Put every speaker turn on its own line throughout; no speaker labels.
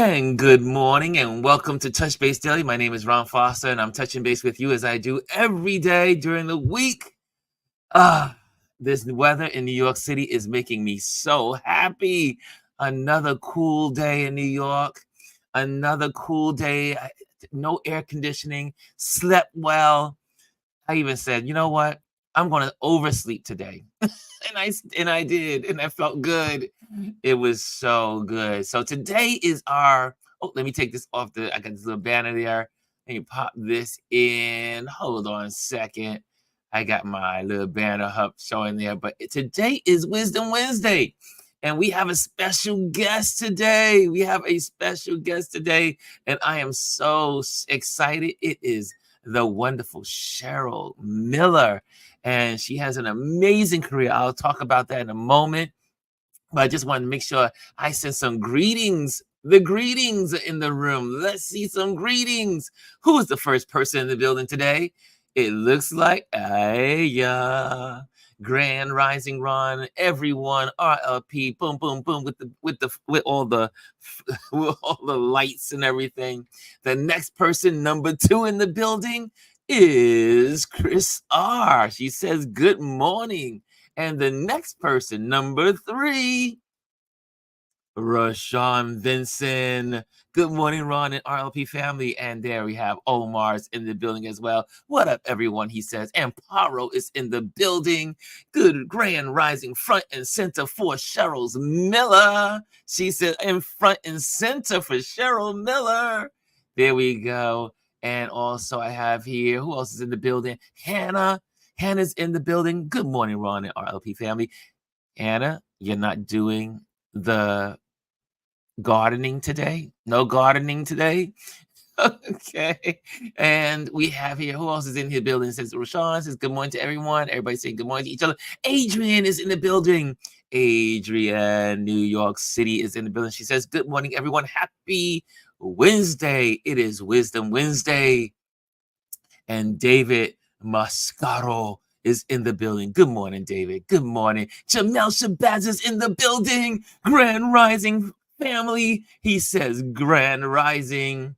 And good morning and welcome to Touch Base Daily. My name is Ron Foster and I'm touching base with you as I do every day during the week. Ah, this weather in New York City is making me so happy. Another cool day in New York. Another cool day. No air conditioning. Slept well. I even said, you know what? I'm going to oversleep today. And I did, and I felt good. It was so good. So today is our let me take this off I got this little banner there. Let me pop this in. Hold on a second. I got my little banner up showing there, but today is Wisdom Wednesday. And we have a special guest today. We have a special guest today, and I am so excited. It is the wonderful Cheryl Miller, and she has an amazing career. I'll talk about that in a moment, but I just wanted to make sure I send some greetings. The greetings are in the room. Let's see some greetings. Who is the first person in the building today? It looks like Grand Rising Ron, everyone, RLP, boom, boom, boom, with all the with all the lights and everything. The next person, number 2 in the building, is Chris R. She says, good morning. And the next person, number 3, Rashawn Vincent. Good morning, Ron and RLP family. And there we have Omar's in the building as well. What up, everyone? He says. And Paro is in the building. Good grand rising front and center for Cheryl Miller. She said, in front and center for Cheryl Miller. There we go. And also I have here, who else is in the building? Hannah. Hannah's in the building. Good morning, Ron and RLP family. Hannah, you're not doing the gardening today? No gardening today? Okay. And we have here, who else is in here building? It says Rashawn says good morning to everyone. Everybody saying good morning to each other. Adrian is in the building. Adrian, New York City is in the building. She says, good morning, everyone. Happy Wednesday. It is Wisdom Wednesday. And David Mascaro is in the building. Good morning, David. Good morning. Jamel Shabazz is in the building. Grand Rising family. He says Grand Rising.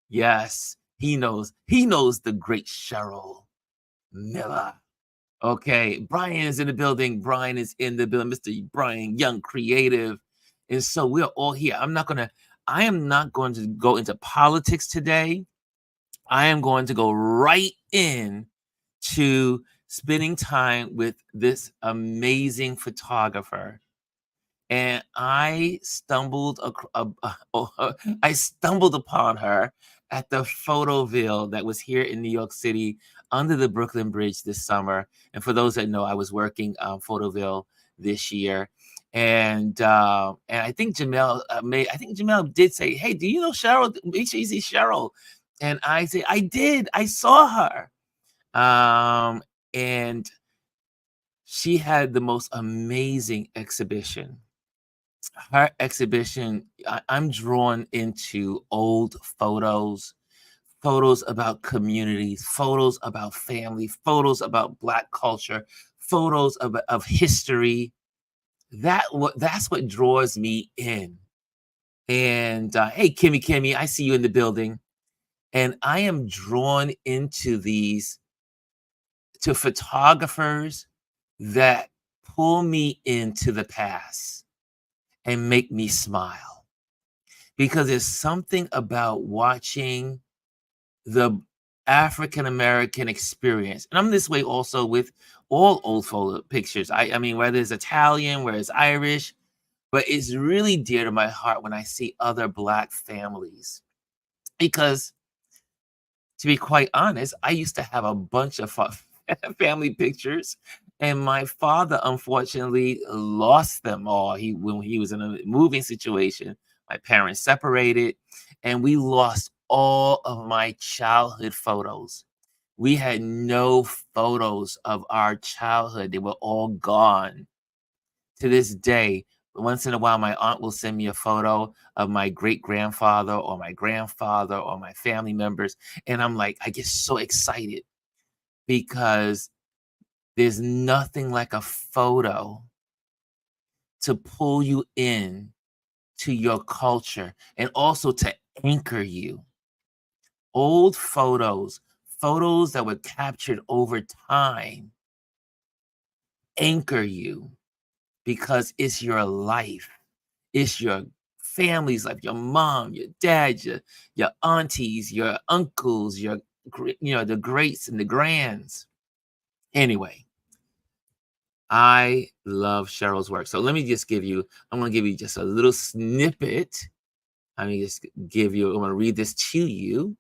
Yes, he knows. He knows the great Cheryl Miller. Okay, Brian is in the building. Brian is in the building. Mr. Brian, young, creative. And so we're all here. I am not going to go into politics today. I am going to go right in to spending time with this amazing photographer. And I stumbled I stumbled upon her at the Photoville that was here in New York City under the Brooklyn Bridge this summer. And for those that know, I was working Photoville this year. And I think Jamel did say, "Hey, do you know Cheryl? Make sure you see Cheryl." And I say, "I did. I saw her." And she had the most amazing exhibition. Her exhibition, I'm drawn into old photos about communities, photos about family, photos about Black culture, photos of history. That's what draws me in. And hey, Kimmy, I see you in the building. And I am drawn into to photographers that pull me into the past and make me smile. Because there's something about watching the African American experience. And I'm this way also with all old photo pictures. I mean, whether it's Italian, whether it's Irish, but it's really dear to my heart when I see other Black families. Because to be quite honest, I used to have a bunch of family pictures, and my father unfortunately lost them all. When he was in a moving situation, my parents separated, and we lost all of my childhood photos. We had no photos of our childhood. They were all gone. To this day, once in a while, my aunt will send me a photo of my great grandfather or my grandfather or my family members. And I'm like, I get so excited because there's nothing like a photo to pull you in to your culture and also to anchor you. Old photos, photos that were captured over time, anchor you because it's your life. It's your family's life, your mom, your dad, your aunties, your uncles, the greats and the grands. Anyway, I love Cheryl's work. So let me just I'm going to give you just a little snippet. I'm going to read this to you.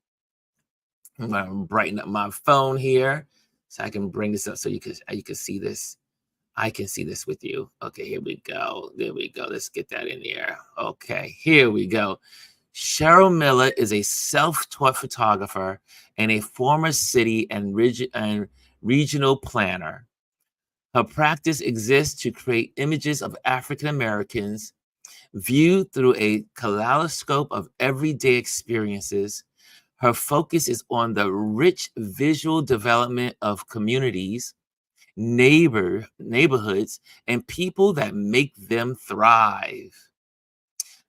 I'm going to brighten up my phone here so I can bring this up so you can see this. I can see this with you. Okay, here we go. There we go. Let's get that in there. Okay, here we go. Cheryl Miller is a self-taught photographer and a former city and regional planner. Her practice exists to create images of African Americans viewed through a kaleidoscope of everyday experiences. Her focus is on the rich visual development of communities, neighborhoods, and people that make them thrive.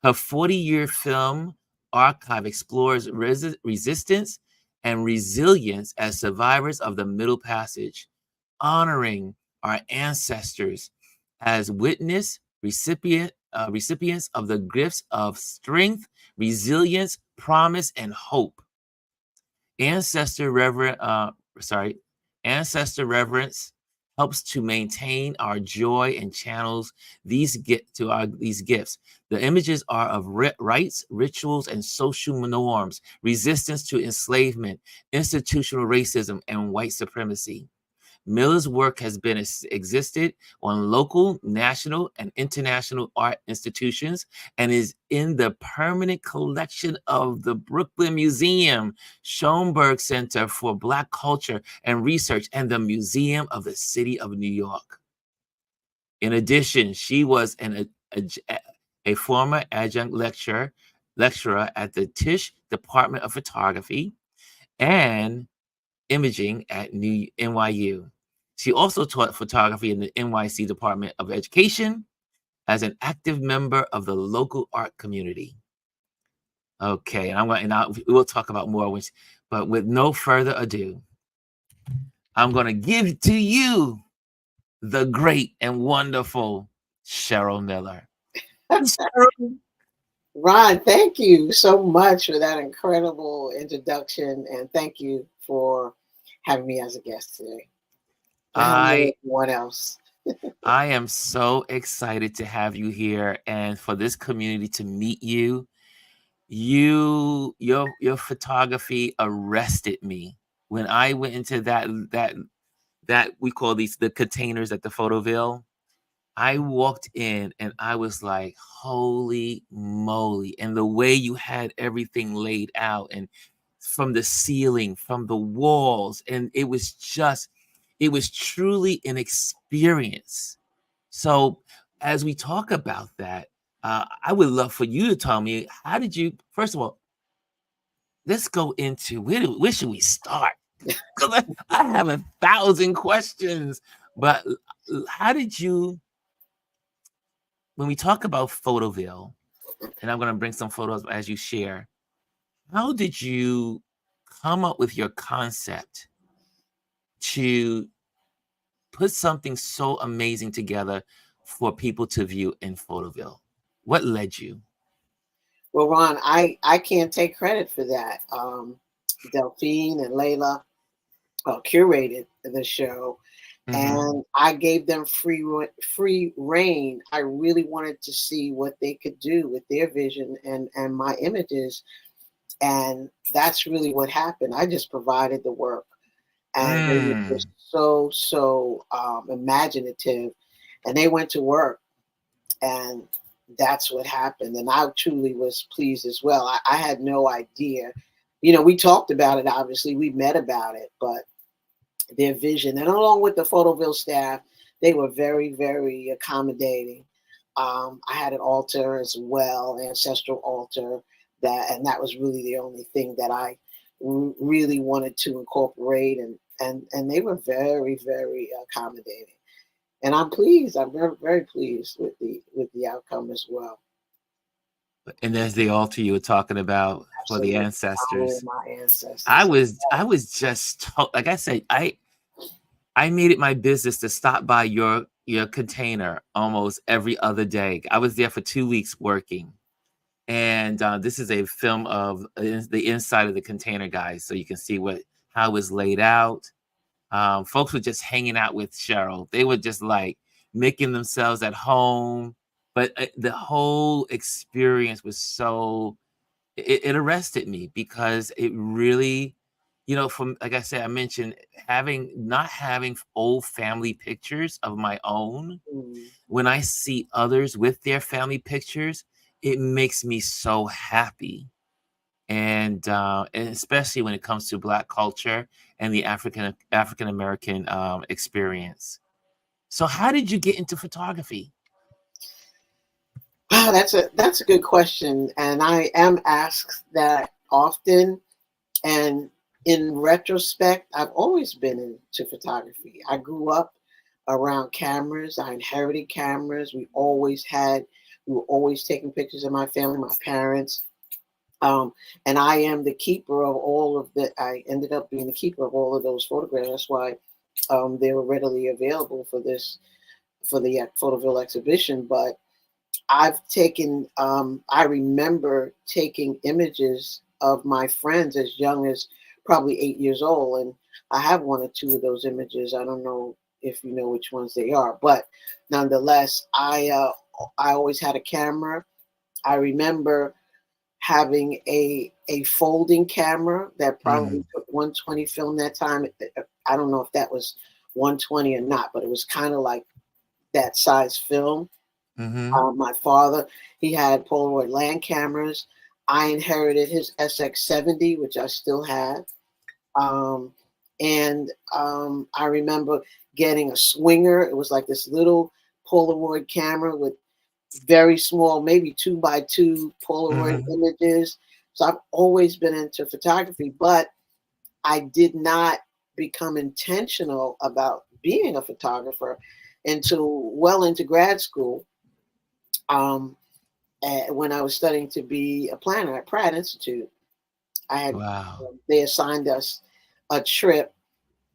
Her 40-year film archive explores resistance and resilience as survivors of the Middle Passage, honoring our ancestors as recipients of the gifts of strength, resilience, promise, and hope. Ancestor reverence helps to maintain our joy and channels these gifts. The images are of rites, rituals, and social norms, resistance to enslavement, institutional racism, and white supremacy. Miller's work has been existed on local, national, and international art institutions and is in the permanent collection of the Brooklyn Museum, Schomburg Center for Black Culture and Research, and the Museum of the City of New York. In addition, she was a former adjunct lecturer at the Tisch Department of Photography and Imaging at NYU. She also taught photography in the NYC Department of Education as an active member of the local art community. Okay, we'll talk about more, but with no further ado, I'm going to give to you the great and wonderful Cheryl Miller. Cheryl.
Ron, thank you so much for that incredible introduction, and thank you for having me as a guest today. I everyone else.
I am so excited to have you here and for this community to meet you. Your photography arrested me when I went into that we call the containers at the Photoville. I walked in and I was like, holy moly. And the way you had everything laid out and from the ceiling, from the walls, and it was truly an experience. So as we talk about that, I would love for you to tell me, how did you, first of all, let's go into, where should we start? Because I have 1,000 questions, but how did you, when we talk about Photoville, and I'm going to bring some photos as you share, how did you come up with your concept to put something so amazing together for people to view in Photoville? What led you?
Well, Ron, I can't take credit for that. Delphine and Layla curated the show, and I gave them free reign. I really wanted to see what they could do with their vision and my images, and that's really what happened. I just provided the work, and they were just so imaginative, and they went to work, and that's what happened. And I truly was pleased as well. I had no idea. You know, we talked about it, obviously, we met about it, but their vision, and along with the Photoville staff, they were very, very accommodating. I had an altar as well, ancestral altar, and that was really the only thing that I really wanted to incorporate, and they were very, very accommodating. And I'm pleased. I'm very, very pleased with the outcome as well.
And there's the altar you were talking about for the
Absolutely. Honoring
ancestors.
my
I
ancestors.
was I was just like I said, I made it my business to stop by your container almost every other day. I was there for 2 weeks working, and this is a film of the inside of the container, guys, so you can see how it's laid out. Folks were just hanging out with Cheryl. They were just like making themselves at home, but the whole experience was so it arrested me because it really, from like I said, I mentioned not having old family pictures of my own.
Mm.
When I see others with their family pictures, it makes me so happy. And especially when it comes to Black culture and the African American experience. So, how did you get into photography?
Wow, that's a good question, and I am asked that often. And in retrospect, I've always been into photography. I grew up around cameras. I inherited cameras. We were always taking pictures of my family, my parents. And I am the keeper of I ended up being the keeper of all of those photographs. That's why they were readily available for the Photoville exhibition. But I remember taking images of my friends as young as probably 8 years old. And I have one or two of those images. I don't know if you know which ones they are, but nonetheless, I always had a camera. I remember having a folding camera that probably
Mm,
took 120 film that time. I don't know if that was 120 or not, but it was kind of like that size film.
mm-hmm.
My father, he had Polaroid land cameras. I inherited his SX70, which I still have. Um, and I remember getting a Swinger. It was like this little Polaroid camera with very small, maybe 2x2 Polaroid
Mm-hmm.
images. So I've always been into photography, but I did not become intentional about being a photographer until well into grad school. Um, when I was studying to be a planner at Pratt Institute, I had
Wow.
they assigned us a trip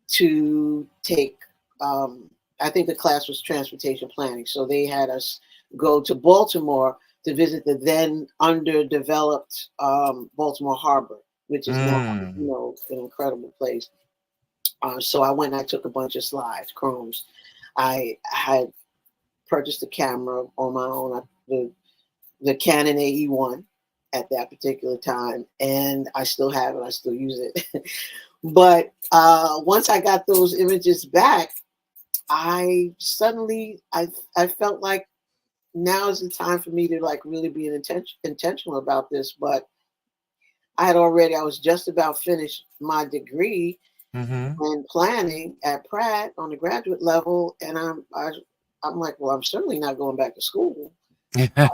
to take. I think the class was transportation planning, so they had us go to Baltimore to visit the then underdeveloped Baltimore Harbor, which is now,
Mm.
an incredible place. So I went and I took a bunch of slides, chromes. I had purchased a camera on my own. The Canon AE1 at that particular time, and I still have it. I still use it. But once I got those images back, I felt like now is the time for me to like really be intentional about this. But I was just about finished my degree
Mm-hmm.
in planning at Pratt on the graduate level, and I'm like, well, I'm certainly not going back to school. I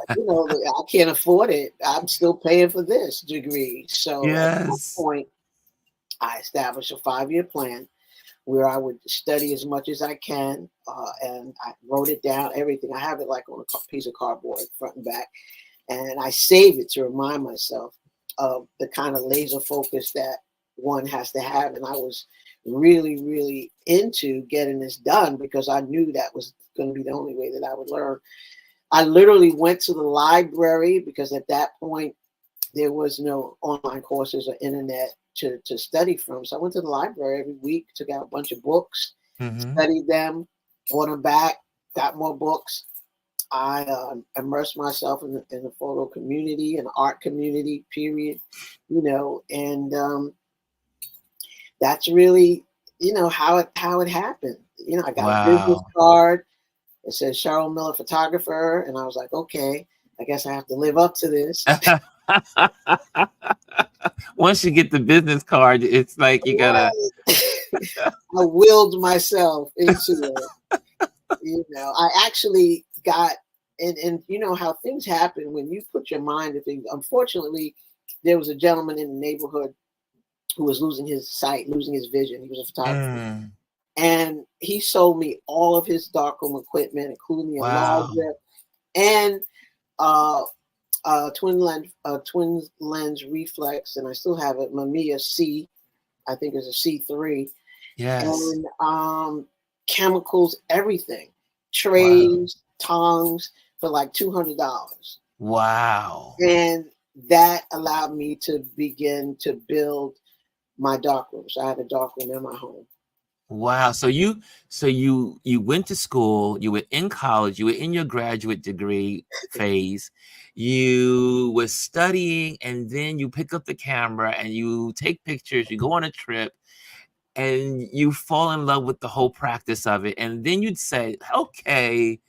can't afford it. I'm still paying for this degree. So at that
Yes.
point, I established a 5-year plan where I would study as much as I can, and I wrote it down, everything. I have it like on a piece of cardboard, front and back, and I save it to remind myself of the kind of laser focus that one has to have. And I was really, really into getting this done because I knew that was going to be the only way that I would learn. I literally went to the library because at that point there was no online courses or internet to study from. So I went to the library every week, took out a bunch of books,
Mm-hmm.
studied them, brought them back, got more books. I immersed myself in the photo community and art community, period, and that's really, how it happened. I got a business
Wow.
card. It says Cheryl Miller photographer. And I was like, okay, I guess I have to live up to this.
Once you get the business card, it's like you gotta.
Right. I willed myself into it. I actually got, and you know how things happen when you put your mind to things. Unfortunately, there was a gentleman in the neighborhood who was losing his sight, losing his vision. He was a photographer.
Mm,
And he sold me all of his darkroom equipment, including the
wow.
enlarger and uh, twin lens reflex, and I still have it. Mamiya C, I think it's a C3,
Yes.
and chemicals, everything,
Wow.
trays, tongs for like $200,
Wow.
and that allowed me to begin to build my dark rooms. I had a dark room in my home.
Wow. So you went to school, you were in college, you were in your graduate degree phase, you were studying, and then you pick up the camera and you take pictures, you go on a trip, and you fall in love with the whole practice of it. And then you'd say, okay,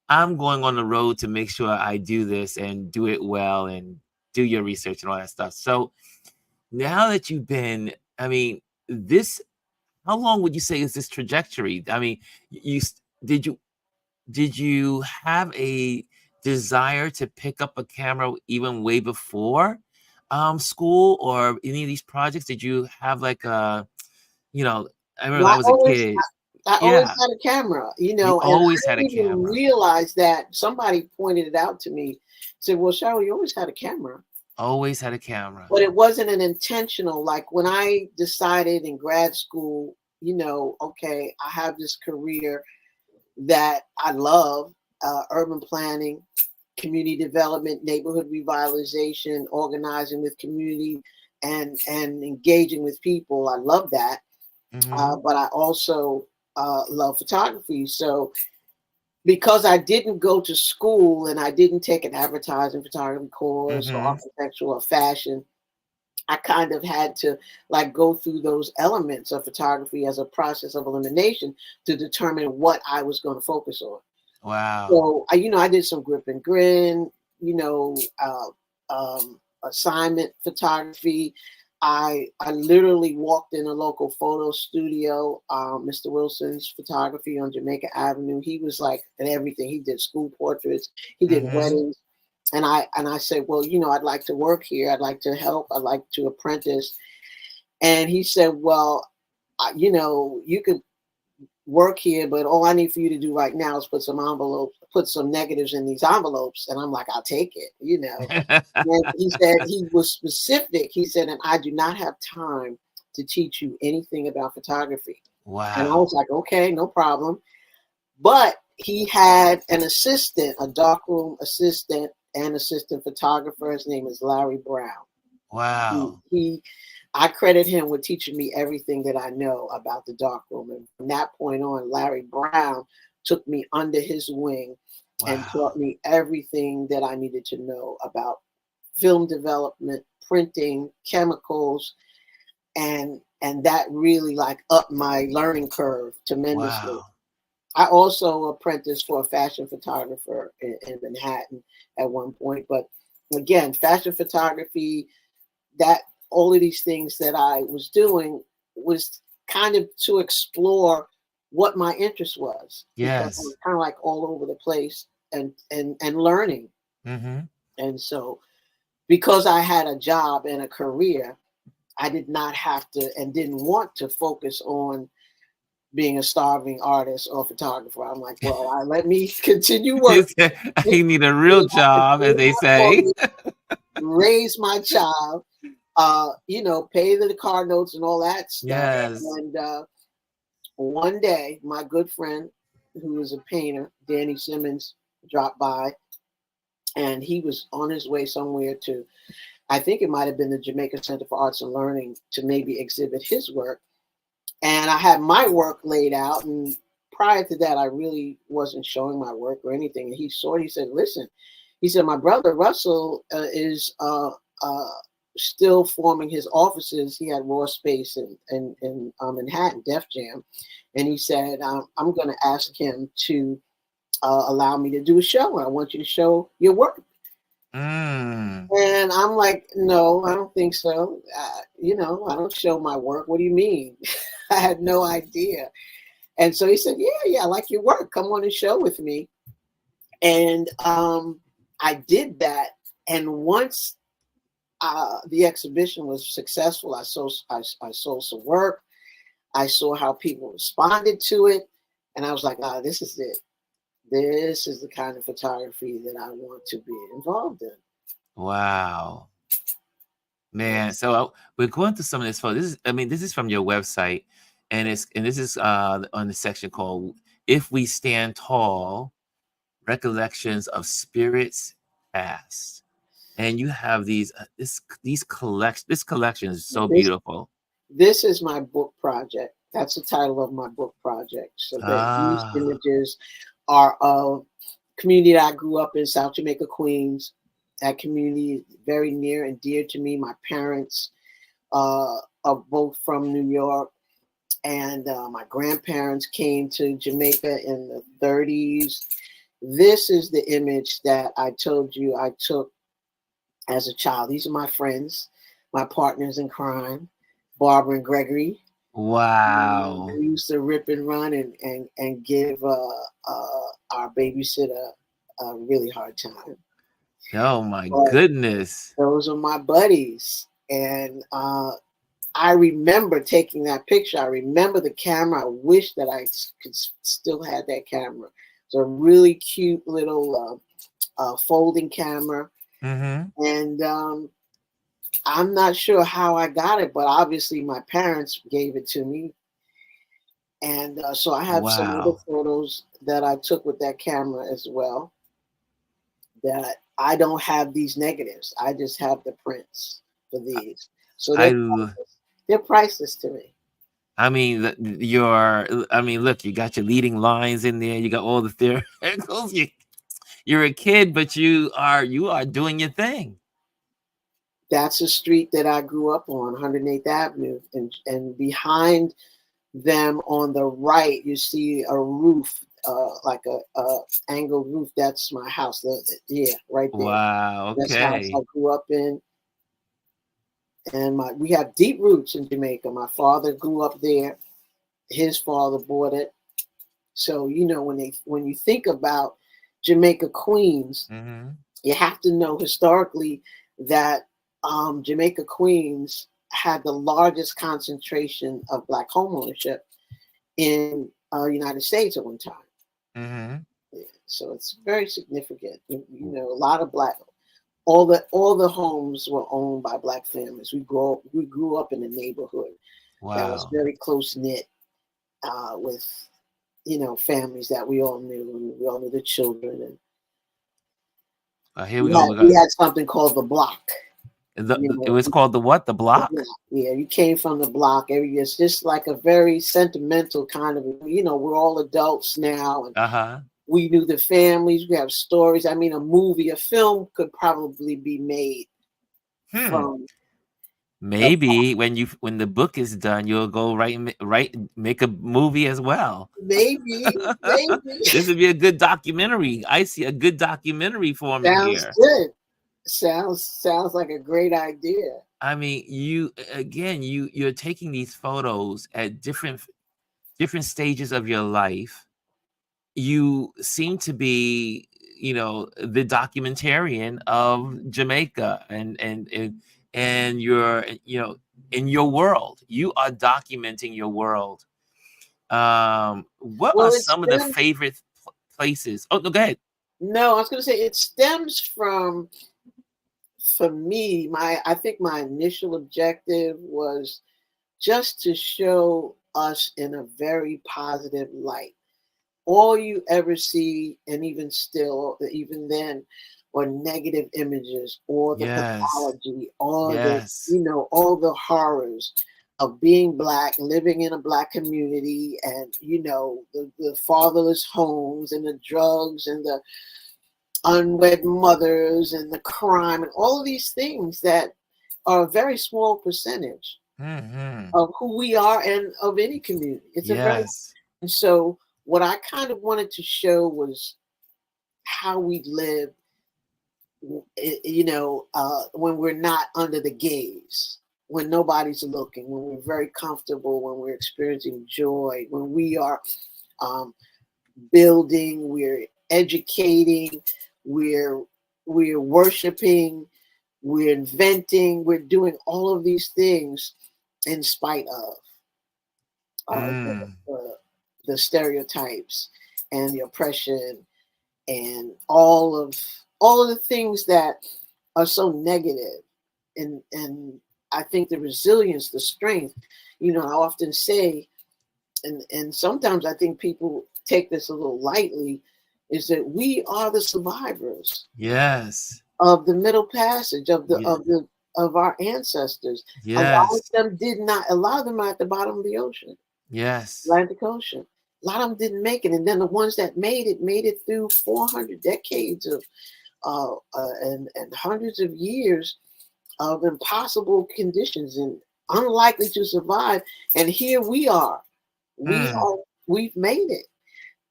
I'm going on the road to make sure I do this and do it well and do your research and all that stuff. So now that you've been, I mean, this how long would you say is this trajectory? I mean, you s- did you have a desire to pick up a camera even way before school or any of these projects? Did you have like a, you know, I remember when
Well,
I was a kid.
I always
Yeah,
had a camera,
you
and
always
I
had a
didn't even
camera.
realize that somebody pointed it out to me. Said, "Well, Cheryl, you always had a camera."
Always had a camera.
But it wasn't an intentional, like when I decided in grad school, okay, I have this career that I love, urban planning, community development, neighborhood revitalization, organizing with community, and engaging with people. I love that.
Mm-hmm.
But I also love photography. So because I didn't go to school and I didn't take an advertising photography course or
Mm-hmm.
architectural or fashion, I kind of had to like go through those elements of photography as a process of elimination to determine what I was going to focus on.
Wow.
So I did some grip and grin, you know, uh, assignment photography. I literally walked in a local photo studio, Mr. Wilson's photography on Jamaica Avenue. He was like at everything. He did school portraits, he did
Mm-hmm.
weddings, and I said, well, I'd like to work here. I'd like to help. I'd like to apprentice. And he said, well, you could work here, but all I need for you to do right now is put some negatives in these envelopes. And I'm like, I'll take it. And he said he was specific. He said, and I do not have time to teach you anything about photography. And I was
Wow.
like, okay, no problem. But he had an assistant, a darkroom assistant and assistant photographer. His name is Larry Brown.
Wow.
I credit him with teaching me everything that I know about the darkroom. And from that point on, Larry Brown took me under his wing and taught
Wow.
me everything that I needed to know about film development, printing, chemicals, and that really like upped my learning curve tremendously.
Wow.
I also apprenticed for a fashion photographer in Manhattan at one point, but again, fashion photography, that all of these things that I was doing was kind of to explore what my interest was because I was
Yes.
kind of like all over the place and learning.
Mm-hmm.
And so because I had a job and a career, I did not have to and didn't want to focus on being a starving artist or photographer. I'm like, well, let me continue working.
I need a
So
real
that I can
job, as
pay
they
my
say.
mortgage, raise my child, pay the car notes and all that stuff.
Yes.
And one day, my good friend, who is a painter, Danny Simmons, dropped by, and he was on his way somewhere to, I think it might have been the Jamaica Center for Arts and Learning, to maybe exhibit his work. And I had my work laid out, and prior to that, I really wasn't showing my work or anything. And he saw it. He said, "Listen," he said, "my brother Russell is still forming his offices. He had raw space in Manhattan, Def Jam, and he said, I'm going to ask him to allow me to do a show. I want you to show your work."
Mm.
And I'm like, "No, I don't think so. I don't show my work. What do you mean?" I had no idea. And so he said, "Yeah, I like your work. Come on and show with me." And I did that. And once the exhibition was successful, I sold some work. I saw how people responded to it, and I was like, this is it. This is the kind of photography that I want to be involved in.
Wow. Man,
Yes.
so we're going through some of this photo. This is from your website, and this is on the section called "If We Stand Tall: Recollections of Spirits Past." And you have this collection is so
This
beautiful.
this is my book project. That's the title of my book project. So that these
Ah,
images are of community that I grew up in, South Jamaica, Queens. That community is very near and dear to me. My parents are both from New York, and my grandparents came to Jamaica in the 30s. This is the image that I told you I took as a child. These are my friends, my partners in crime, Barbara and Gregory.
wow.
We used to rip and run and give our babysitter a really hard time.
Oh my
But
goodness.
those are my buddies, and I remember taking that picture. I remember the camera. I wish that I could still have that camera. It's a really cute little folding camera,
Mm-hmm.
and I'm not sure how I got it, but obviously my parents gave it to me. And so I have some other
Wow.
photos that I took with that camera as well. That I don't have these negatives. I just have the prints for these. So
I l-
they're priceless to me.
I mean look, you got your leading lines in there. You got all the theoreticals. You're a kid, but you are doing your thing.
That's a street that I grew up on, 108th Avenue, and behind them on the right, you see a roof, like a angled roof. That's my house. Yeah, right there.
Wow.
That's the house I
Okay.
grew up in, and we have deep roots in Jamaica. My father grew up there. His father bought it. So when you think about Jamaica, Queens,
Mm-hmm.
you have to know historically that Jamaica, Queens had the largest concentration of black homeownership in United States at one time.
Mm-hmm.
Yeah, so it's very significant. A lot of black. All the homes were owned by black families. We grew up in a neighborhood that was
Wow.
very close knit with families that we all knew. And we all knew the children, and
Here we
we
go.
had
We got
we had something called the block.
it was called the what? The
The
block?
block. Yeah, you came from the block. It's just like a very sentimental kind of. We're all adults now, and
Uh-huh.
we knew the families. We have stories. I mean, a film could probably be made
Hmm.
from the
Maybe when the book is done, you'll go make a movie as well.
maybe
This would be a good documentary. I see a good documentary forming
sounds
here.
good. Sounds like a great idea.
I mean, you're taking these photos at different stages of your life. You seem to be, the documentarian of Jamaica, and you're, in your world. You are documenting your world. What are
Well, it
some of the
stems.
favorite places? Oh, no, go ahead.
No, I was going to say it stems from. For me, I think my initial objective was just to show us in a very positive light. All you ever see, and even then, or negative images, or the
Yes.
pathology, or
Yes.
all the horrors of being black, living in a black community, and the fatherless homes, and the drugs, and the unwed mothers, and the crime, and all of these things that are a very small percentage
Hmm.
of who we are and of any community. It's a very
Yes.
And so what I kind of wanted to show was how we live, when we're not under the gaze, when nobody's looking, when we're very comfortable, when we're experiencing joy, when we are um, building, we're educating, we're we're worshiping, we're inventing, we're doing all of these things in spite of the,
Mm.
the stereotypes and the oppression and all of the things that are so negative, and I think the resilience, the strength, I often say, and sometimes I think people take this a little lightly, is that we are the survivors
Yes.
of the Middle Passage
Yeah.
of our ancestors. A lot of
Yes.
them did not. A lot of them are at the bottom of the ocean,
Yes.
Atlantic Ocean. A lot of them didn't make it, and then the ones that made it through 400 decades of and hundreds of years of impossible conditions and unlikely to survive. And here we are.
Mm.
We've made it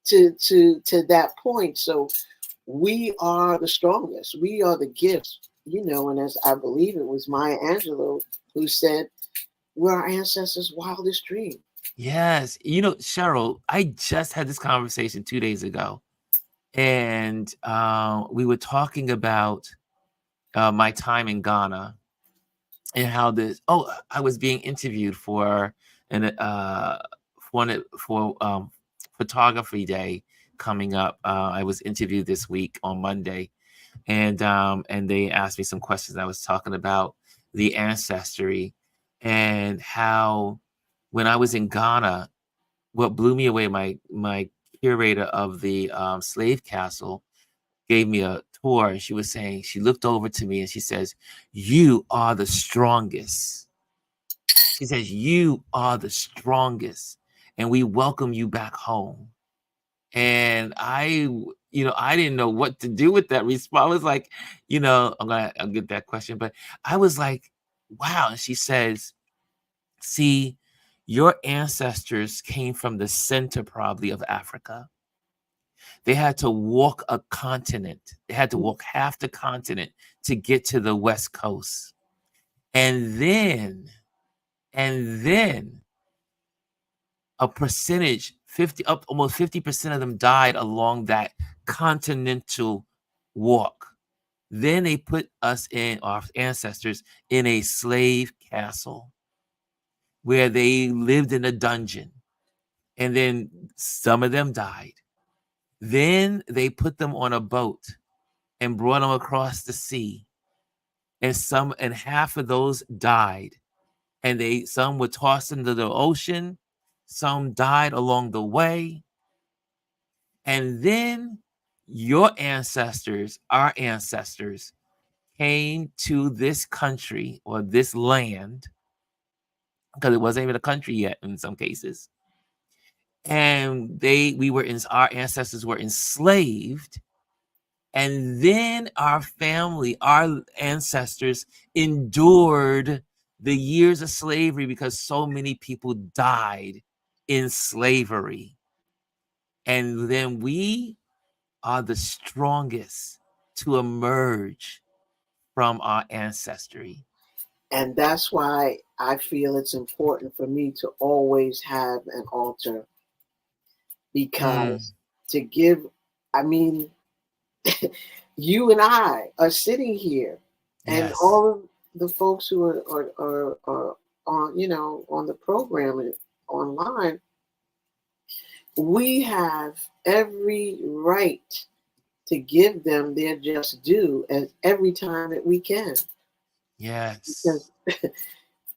to that point. So we are the strongest. We are the gifts, and as I believe it was Maya Angelou who said, we're our ancestors' wildest dream.
Yes. Cheryl, I just had this conversation 2 days ago, and we were talking about my time in Ghana and how I was being interviewed for photography day coming up. I was interviewed this week on Monday, and they asked me some questions. I was talking about the ancestry and how when I was in Ghana, what blew me away, my curator of the slave castle gave me a tour, and she was saying, she looked over to me and she says, "You are the strongest." She says, "You are the strongest, and we welcome you back home." And I didn't know what to do with that response. I was like, I'll get that question, but I was like, wow. And she says, "See, your ancestors came from the center probably of Africa. They had to walk a continent. They had to walk half the continent to get to the West Coast. And then a percentage, almost 50% of them died along that continental walk. Then they put our ancestors, in a slave castle where they lived in a dungeon. And then some of them died. Then they put them on a boat and brought them across the sea. And half of those died. And some were tossed into the ocean, some died along the way. And then our ancestors, came to this country or this land, because it wasn't even a country yet in some cases. And our ancestors were enslaved. And then our ancestors endured the years of slavery because so many people died in slavery. And then we are the strongest to emerge from our ancestry.
And that's why I feel it's important for me to always have an altar, because to give, I mean, you and I are sitting here, and
Yes.
all of the folks who are on, on the program and online, we have every right to give them their just due as every time that we can.
Yes.
Because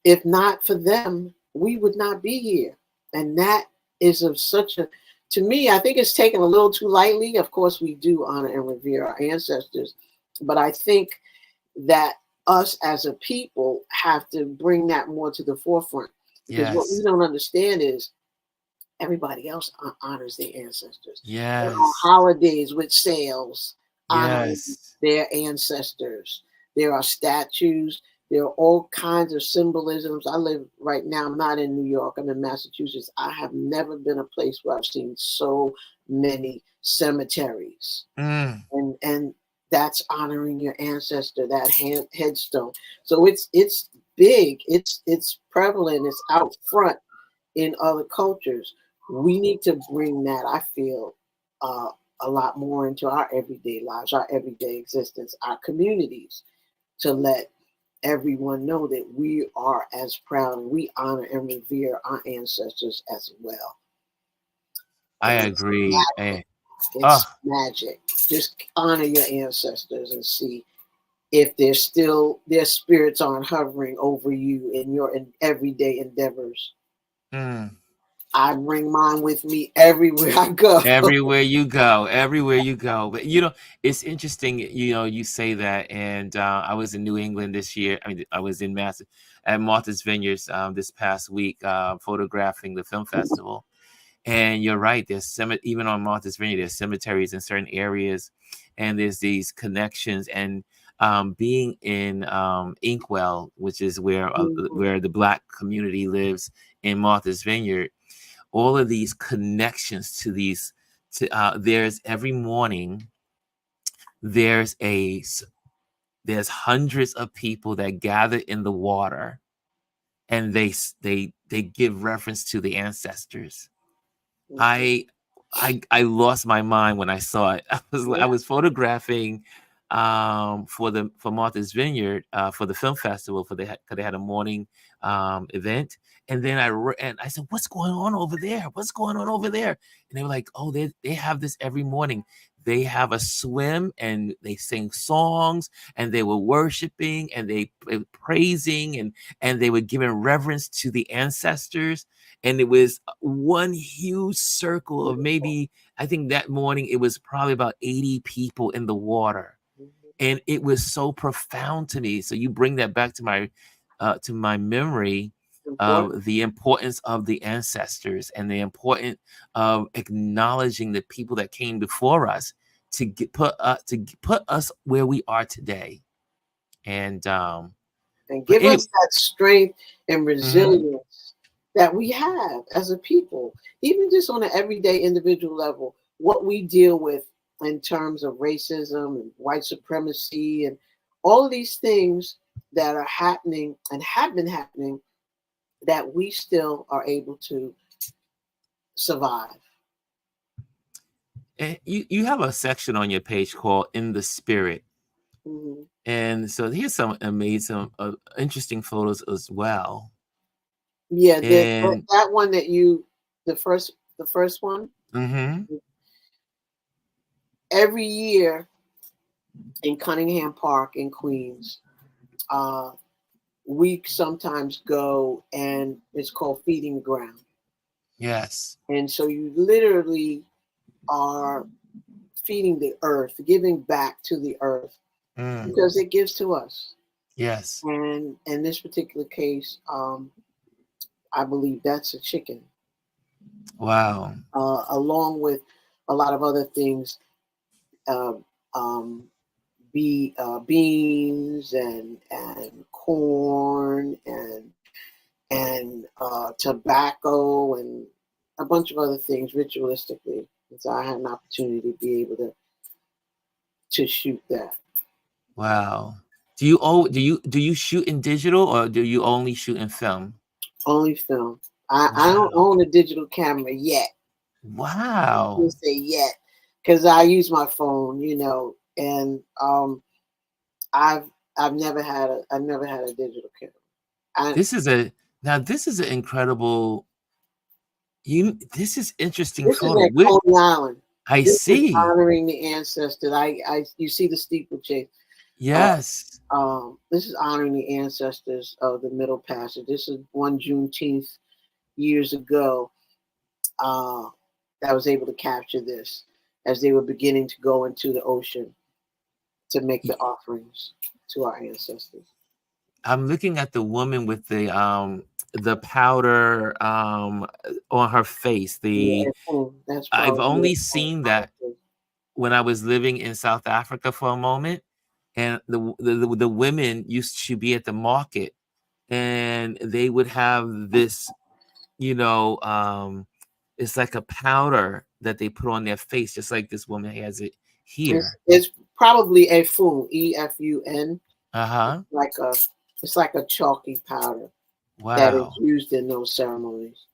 if not for them, we would not be here. And that is of such a, to me, I think it's taken a little too lightly. Of course, we do honor and revere our ancestors, but I think that us as a people have to bring that more to the forefront. Because what we
Yes.
don't understand is everybody else honors their ancestors. There are
Yes.
holidays with sales honoring
Yes.
their ancestors. There are statues. There are all kinds of symbolisms. I live right now, I'm not in New York, I'm in Massachusetts. I have never been a place where I've seen so many cemeteries. And that's honoring your ancestor, that headstone. So it's big, it's prevalent, it's out front in other cultures. We need to bring that, I feel, a lot more into our everyday lives, our everyday existence, our communities, to let everyone know that we are as proud and we honor and revere our ancestors as well.
I
And
agree.
it's magic. Just honor your ancestors and see if their spirits aren't hovering over you in your everyday endeavors.
Mm.
I bring mine with me everywhere I go.
Everywhere you go, everywhere you go. But it's interesting. You say that, and I was in New England this year. I mean, I was in at Martha's Vineyards this past week, photographing the film festival. And you're right. There's even on Martha's Vineyard, there's cemeteries in certain areas, and there's these connections. And being in Inkwell, which is where the Black community lives in Martha's Vineyard, all of these connections to there's every morning there's hundreds of people that gather in the water, and they give reference to the ancestors. I lost my mind when I saw it. I was photographing for Martha's Vineyard for the film festival because they had a morning event, and then I said, "What's going on over there? What's going on over there?" And they were like, "Oh, they have this every morning. They have a swim and they sing songs and they were worshiping and they praising and they were giving reverence to the ancestors." And it was one huge circle of maybe, I think that morning it was probably about 80 people in the water. And it was so profound to me. So you bring that back to my memory of the importance of the ancestors and the importance of acknowledging the people that came before us to put us where we are today. And
give us that strength and resilience that we have as a people, even just on an everyday individual level, what we deal with in terms of racism and white supremacy and all of these things that are happening and have been happening, that we still are able to survive.
And you have a section on your page called In the Spirit. Mm-hmm. And so here's some amazing, interesting photos as well.
Yeah, that one that the first one.
Mm-hmm.
Every year in Cunningham Park in Queens, we sometimes go, and it's called Feeding the Ground.
Yes.
And so you literally are feeding the earth, giving back to the earth, because it gives to us.
Yes.
And in this particular case, I believe that's a chicken.
Wow.
Along with a lot of other things, beans and corn and tobacco and a bunch of other things ritualistically. And so I had an opportunity to be able to shoot that.
Wow. Do you shoot in digital, or do you only shoot in film?
Only film. I don't own a digital camera yet.
Wow.
I say yet, because I use my phone, and I've never had a digital camera.
This is an incredible. This is interesting.
This
photo.
is at Coney Island.
I see.
Honoring the ancestors. You see the steeplechase.
Yes.
This is honoring the ancestors of the Middle Passage. This is one Juneteenth years ago. That was able to capture this as they were beginning to go into the ocean to make the offerings to our ancestors.
I'm looking at the woman with the powder on her face. I've only seen that when I was living in South Africa for a moment, and the women used to be at the market, and they would have this, it's like a powder that they put on their face, just like this woman has it here.
It's probably Efun, EFUN.
Uh-huh.
It's like a chalky powder.
Wow.
That is used in those ceremonies.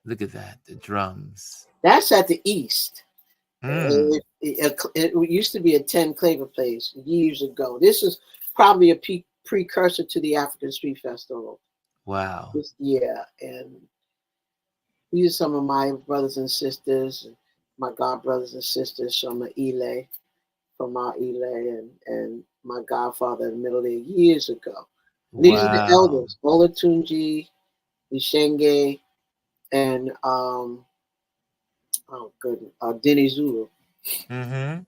Look at that, the drums.
That's at the East. It used to be a 10 Claver place years ago. This is probably a precursor to the African Street Festival.
Wow.
Yeah, and these are some of my brothers and sisters, my god brothers and sisters from Ile, from our Ile and my godfather in the middle there years ago. These are the
Wow.
elders, Olatunji, Ishenge, and oh goodness, Denny Zulu.
Mm-hmm.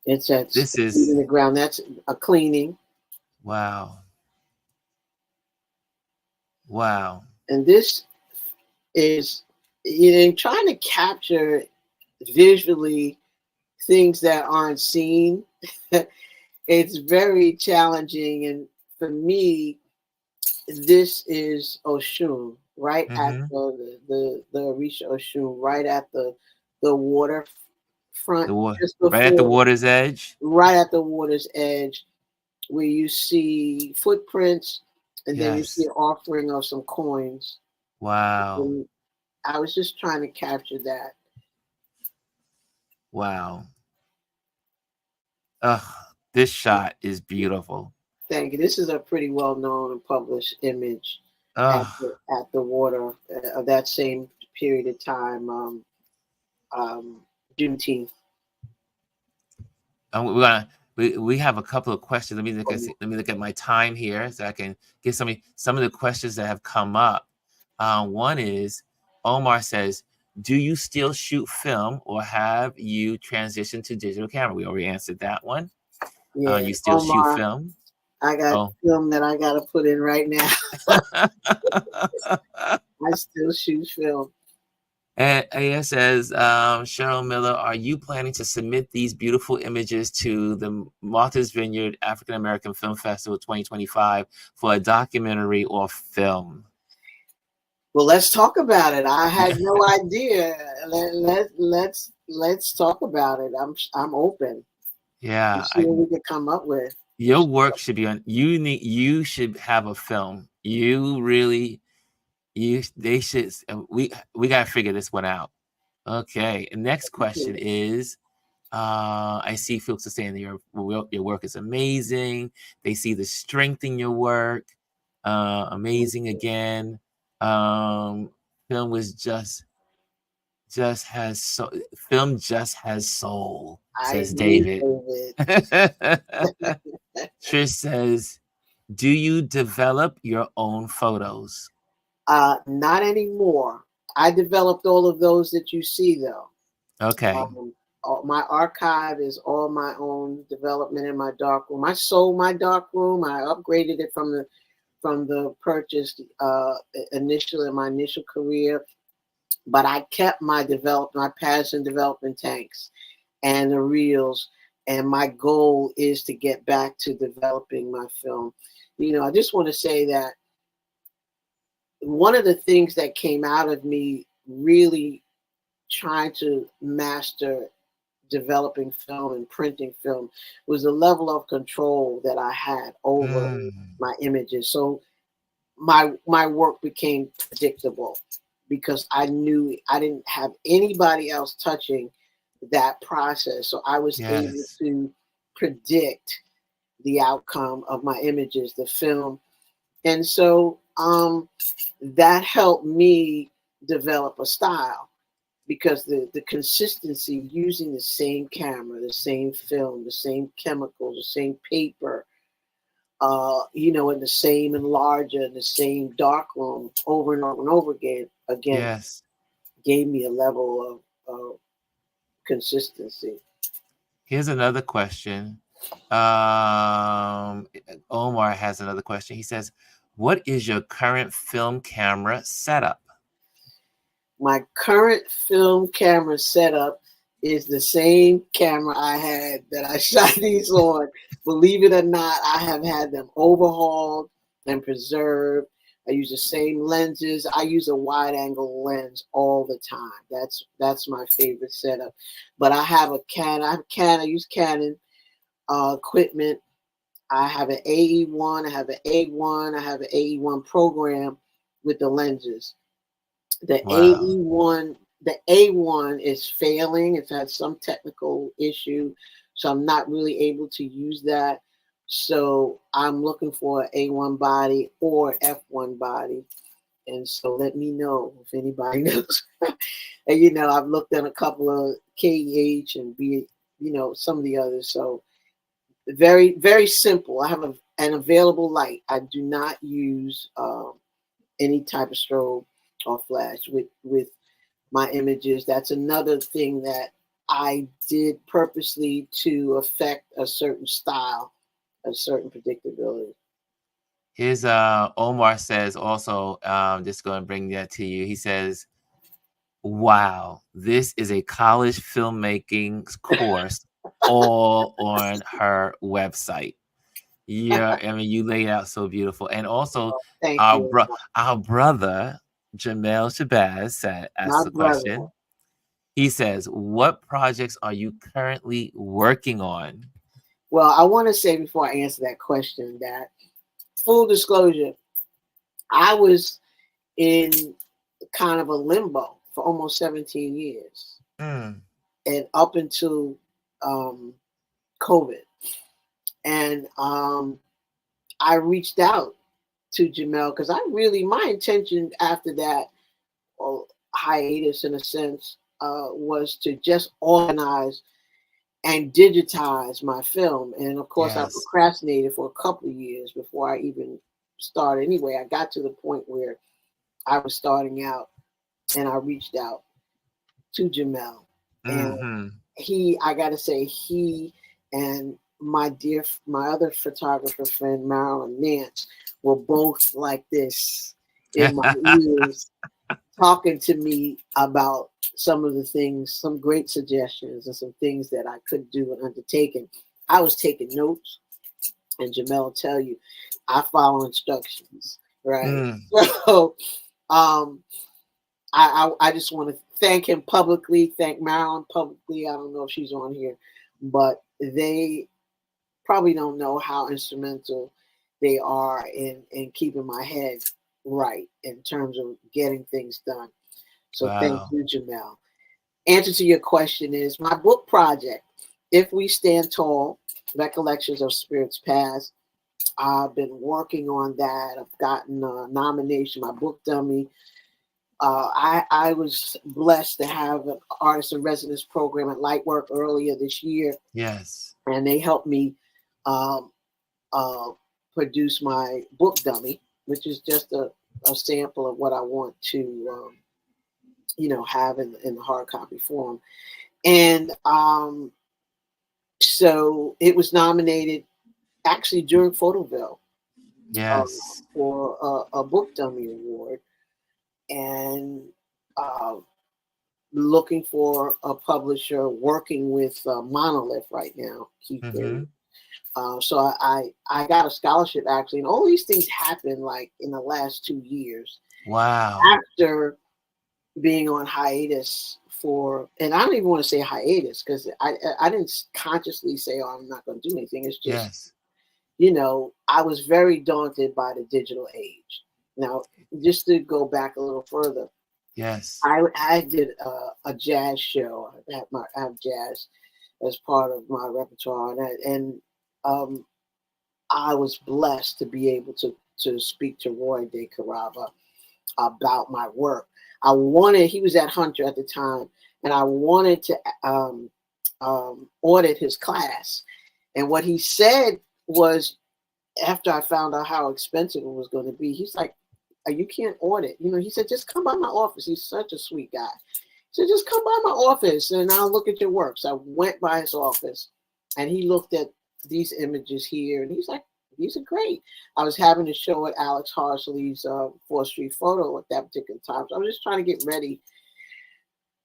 It's at
This
in
is
the ground. That's a cleaning.
wow. Wow.
And this is, trying to capture visually things that aren't seen. It's very challenging. And for me, this is Oshun, right at
Mm-hmm.
the Orisha Oshun, right at the water front,
The water
just
right at the
before,
water's edge.
right at the water's edge, where you see footprints, and then you see
Yes.
an offering of some coins.
Wow.
And I was just trying to capture that.
Wow. Ugh, this shot is beautiful.
Thank you. This is a pretty well known and published image
Ugh.
at the water of that same period of time, Juneteenth.
And we have a couple of questions. Let me look at my time here so I can get some of the questions that have come up. One is Omar says, "Do you still shoot film, or have you transitioned to digital camera?" We already answered that one.
Yeah,
You still shoot
Omar,
film?
I got
Oh.
film that I got to put in right now. I still shoot film.
And AS says, Cheryl Miller, are you planning to submit these beautiful images to the Martha's Vineyard African American Film Festival 2025 for a documentary or film?
Well, let's talk about it. I had no idea. Let's talk about it. I'm open.
Yeah,
Let's see what we can come up with.
your work should be on. You should have a film. You really, they should. We gotta figure this one out. Okay. And next question is, I see folks are saying your work is amazing. They see the strength in your work. Amazing again. Film was just has so film just has soul,
I
says
agree,
David.
David.
Trish says, do you develop your own photos?
Not anymore. I developed all of those that you see, though.
Okay.
My archive is all my own development in my dark room. I sold my dark room. I upgraded it from the purchase initially in my initial career, but I kept my pads and development tanks and the reels. And my goal is to get back to developing my film. I just want to say that one of the things that came out of me really trying to master developing film and printing film was the level of control that I had over my images. So my work became predictable because I knew I didn't have anybody else touching that process. So I was able
Yes.
to predict the outcome of my images, the film. And so that helped me develop a style because the consistency using the same camera, the same film, the same chemicals, the same paper, in the same enlarger, the same darkroom over and over and over again,
Yes.
gave me a level of consistency.
Here's another question. Omar has another question. He says, what is your current film camera setup?
My current film camera setup is the same camera I had that I shot these on. Believe it or not, I have had them overhauled and preserved. I use the same lenses. I use a wide angle lens all the time. That's my favorite setup. But I have a Canon. I use Canon equipment. I have an AE1. I have an A1. I have an AE1 program with the lenses. The
Wow.
A1 is failing. It's had some technical issue, so I'm not really able to use that. So I'm looking for an A1 body or F1 body. And so let me know if anybody knows. And you know, I've looked at a couple of KEH and some of the others. So very, very simple. I have an available light. I do not use any type of strobe or flash with my images. That's another thing that I did purposely to affect a certain style, a certain predictability.
Here's Omar says also, just going to bring that to you. He says, wow, this is a college filmmaking course all on her website. Yeah, I mean, you lay it out so beautiful. And also,
Thank
our
you.
our brother Jamel Shabazz asked
My
the
brother.
question. He says, "What projects are you currently working on?"
Well, I want to say before I answer that question that, full disclosure, I was in kind of a limbo for almost 17 years,
Mm.
and up until COVID. And I reached out to Jamel because my intention after that hiatus, in a sense, was to just organize and digitize my film. And of course, I
Yes.
procrastinated for a couple of years before I even started. Anyway, I got to the point where I was starting out, and I reached out to Jamel. And I got to say, he and my other photographer friend, Marilyn Nance, were both like this in my ears, talking to me about some of the things, some great suggestions, and some things that I could do and undertaking. I was taking notes, and Jamel will tell you, I follow instructions, right? So, I just want to thank him publicly, thank Marilyn publicly. I don't know if she's on here, but they probably don't know how instrumental they are in keeping my head right in terms of getting things done. So thank you, Jamel. Answer to your question is my book project, If We Stand Tall, Recollections of Spirits Past. I've been working on that. I've gotten a nomination, my book dummy. I was blessed to have an artist in residence program at Lightwork earlier this year.
Yes.
And they helped me produce my book dummy, which is just a sample of what I want to, have in the hard copy form. And so it was nominated actually during Photoville.
Yes.
For a book dummy award. And looking for a publisher, working with Monolith right now, Keith David. So I got a scholarship actually, and all these things happened like in the last 2 years.
Wow.
After being on hiatus and I don't even want to say hiatus because I didn't consciously say, oh, I'm not going to do anything. It's just, I was very daunted by the digital age. Now, just to go back a little further.
Yes.
I did a jazz show. I have jazz as part of my repertoire, and I was blessed to be able to speak to Roy DeCarava about my work. He was at Hunter at the time, and I wanted to audit his class. And what he said was, after I found out how expensive it was going to be, he's like, you can't audit. He said, just come by my office. He's such a sweet guy. He said, just come by my office and I'll look at your work. So I went by his office and he looked at these images here and he's like, these are great. I was having a show at Alex Harsley's 4th Street Photo at that particular time. So I was just trying to get ready.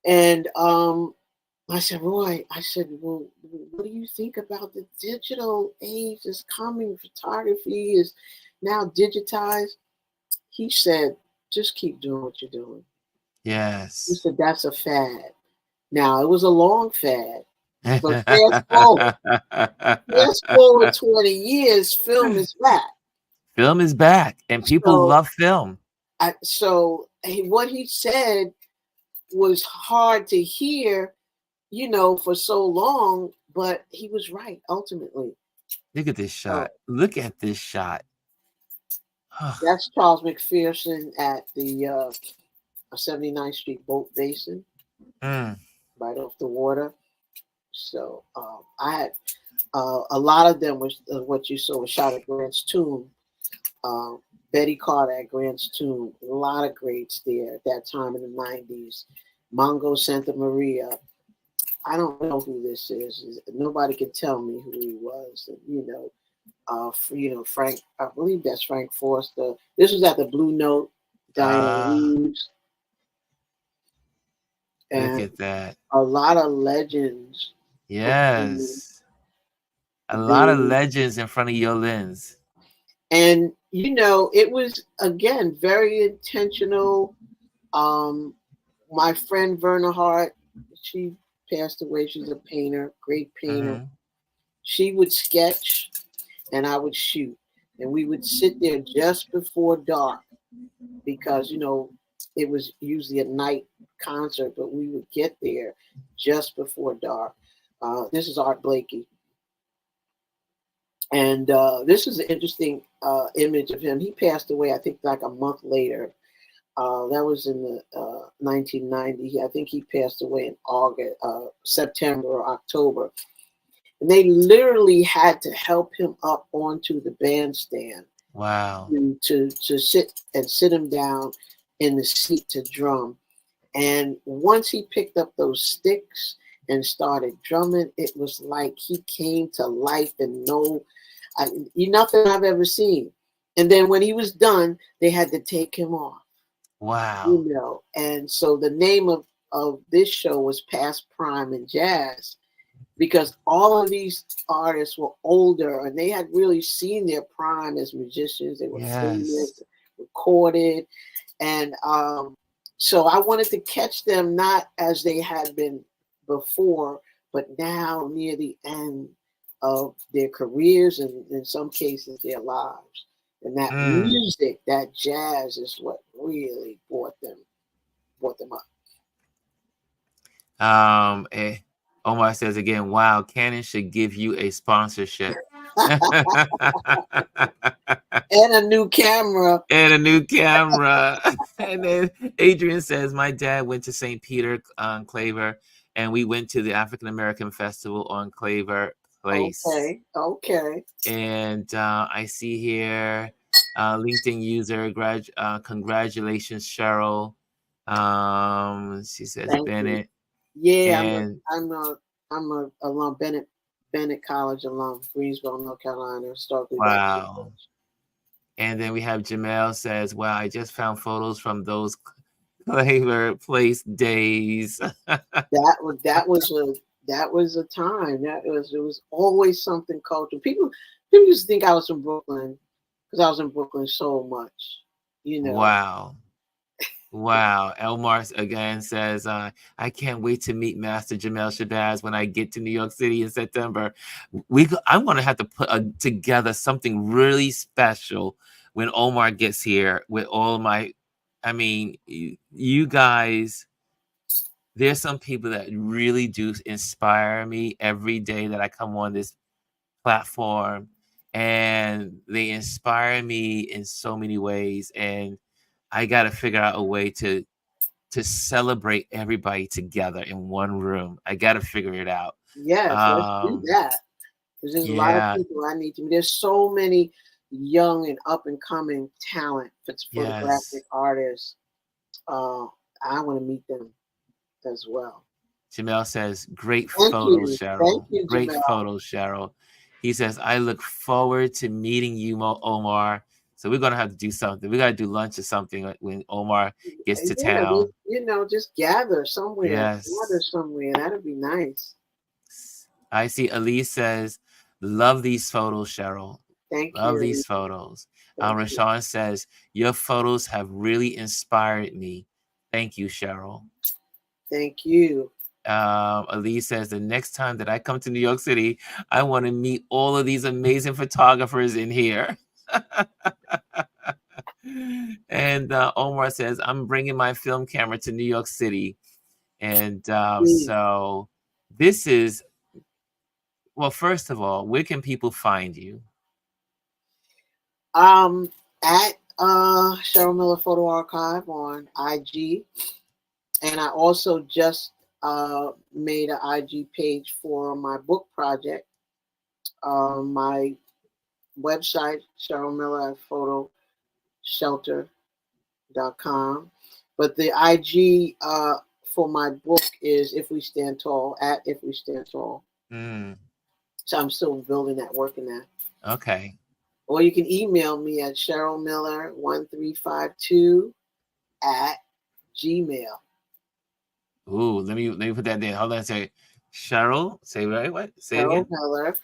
And I said, Roy, well, what do you think about the digital age that's coming? Photography is now digitized. He said, just keep doing what you're doing.
Yes.
He said, that's a fad. Now, it was a long fad. But fast forward 20 years, film is back.
Film is back, and people love film.
So what he said was hard to hear, for so long, but he was right, ultimately.
Look at this shot. Look at this shot.
That's Charles McPherson at the 79th Street Boat Basin,
Mm.
right off the water. So I had a lot of them was what you saw was shot at Grant's Tomb. Uh, Betty Carter at Grant's Tomb. A lot of greats there at that time in the 90s. Mongo Santa Maria. I don't know who this is. Nobody can tell me who he was. Frank. I believe that's Frank Forster. This was at the Blue Note. Diane Reeves.
Look
And
at that.
a lot of legends.
Yes. A lot of legends in front of your lens.
And, it was, again, very intentional. My friend Verna Hart, she passed away. She's a painter, great painter.
Mm-hmm.
She would sketch and I would shoot. And we would sit there just before dark because, it was usually a night concert, but we would get there just before dark. This is Art Blakey. And this is an interesting image of him. He passed away, I think, like a month later. That was in the 1990. I think he passed away in September or October. And they literally had to help him up onto the bandstand.
Wow.
To sit him down in the seat to drum. And once he picked up those sticks and started drumming, it was like he came to life and nothing I've ever seen. And then when he was done, they had to take him off.
Wow.
And so the name of this show was Past Prime in Jazz, because all of these artists were older and they had really seen their prime as musicians. They were famous, recorded. And so I wanted to catch them not as they had been before, but now near the end of their careers and in some cases their lives. And that music, that jazz is what really brought them up.
Omar says again, wow, Canon should give you a sponsorship.
And a new camera.
And a new camera. And then Adrian says, my dad went to St. Peter on Claver, and we went to the African American Festival on Claver Place.
Okay.
And I see here, LinkedIn user, congratulations, Cheryl. She says,
Thank
Bennett.
You. Yeah, I'm a alum, Bennett College alum, Greensboro, North Carolina, historically.
Wow. And then we have Jamel says, wow, I just found photos from those Claver Place days.
that was a time. It was always something cultural. People used to think I was from Brooklyn because I was in Brooklyn so much.
Wow. Elmar again says, I can't wait to meet Master Jamel Shabazz when I get to New York City in September. I'm going to have to put together something really special when Omar gets here with all my, you guys, there's some people that really do inspire me every day that I come on this platform, and they inspire me in so many ways. And I got to figure out a way to celebrate everybody together in one room. I got to figure it out.
Yes, let's do that. Because there's a lot of people I need to. There's so many young and up and coming talent photographic artists. I want to meet them as well.
Jamel says, great photos, Cheryl.
Thank you,
great
Jamel.
Photos, Cheryl. He says, I look forward to meeting you, Omar. So we're going to have to do something. We got to do lunch or something when Omar gets to town.
Just gather somewhere.
Yes.
Gather somewhere. That'd be nice.
I see Elise says, love these photos, Cheryl.
Thank you.
Love these photos. Rashawn says, your photos have really inspired me. Thank you, Cheryl.
Thank you.
Elise says, the next time that I come to New York City, I want to meet all of these amazing photographers in here. And Omar says, I'm bringing my film camera to New York City. And so this is, well, first of all, where can people find you?
At Cheryl Miller Photo Archive on IG. And I also just made an IG page for my book project. My website, Cheryl Miller at photoshelter.com. But the IG for my book is If We Stand Tall, at If We Stand Tall. So I'm still building that, working that.
Okay.
Or you can email me at CherylMiller1352 at Gmail.
Ooh, let me put that there. Hold on. Say Cheryl. Say right. What? Say it
Cheryl
again.
Miller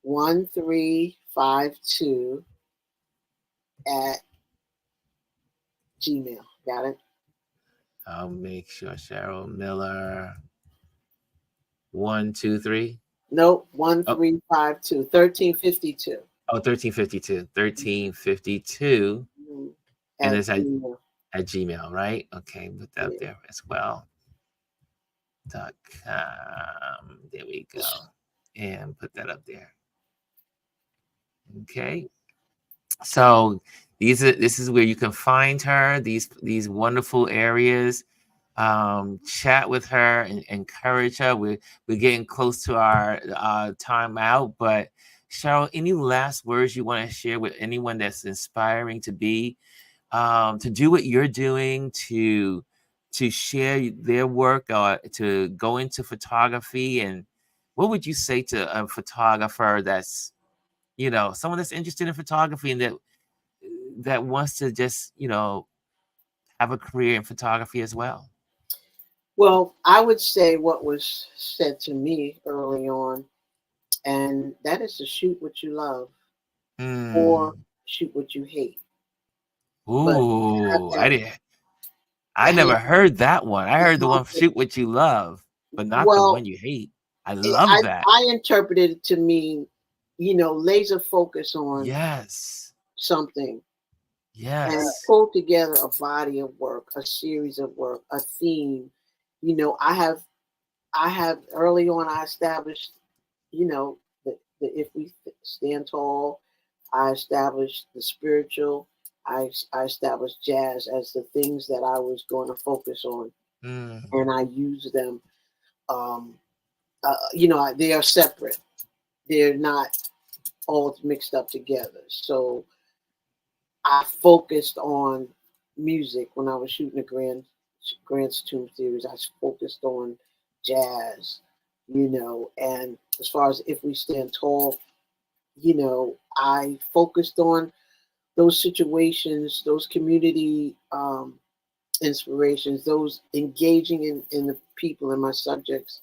1352 at Gmail. Got it?
I'll make sure Cheryl Miller 123.
Nope, 1352. 1352.
Oh, 1352. 1352. And it's at Gmail, right? Okay, put that up there as well. .com. There we go. And put that up there. Okay. So this is where you can find her, these wonderful areas. Chat with her and encourage her. We're getting close to our time out, but Cheryl, any last words you want to share with anyone that's inspiring to be to do what you're doing, to share their work or to go into photography? And what would you say to a photographer that's, someone that's interested in photography and that wants to just, have a career in photography as well?
Well, I would say what was said to me early on, and that is to shoot what you love or shoot what you hate.
Ooh, I never heard that one. I heard the one shoot what you love, but not the one you hate. I love that.
I interpreted it to mean, laser focus on something.
Yes.
And pull together a body of work, a series of work, a theme. I have early on, I established, the If We Stand Tall. I established the spiritual. I established jazz as the things that I was going to focus on, and I use them. They are separate. They're not all mixed up together. So I focused on music when I was shooting the Grant's Tomb series. I focused on jazz, and as far as If We Stand Tall, I focused on those situations, those community inspirations, those engaging in the people and my subjects.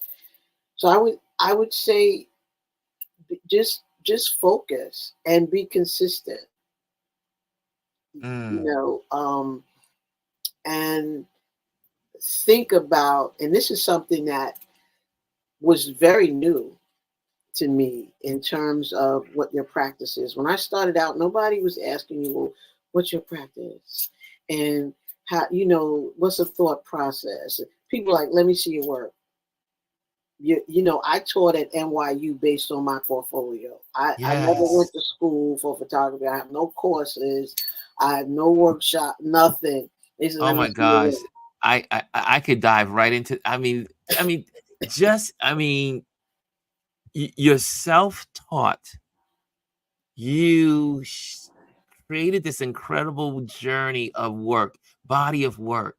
So I would say just focus and be consistent. And think about, and this is something that was very new to me in terms of what your practice is. When I started out, nobody was asking you, well, what's your practice? And how, what's the thought process? People are like, let me see your work. I taught at NYU based on my portfolio. I never went to school for photography. I have no courses. I have no workshop, nothing.
Oh my gosh. I could dive right into, you're self-taught. You created this incredible journey of work, body of work.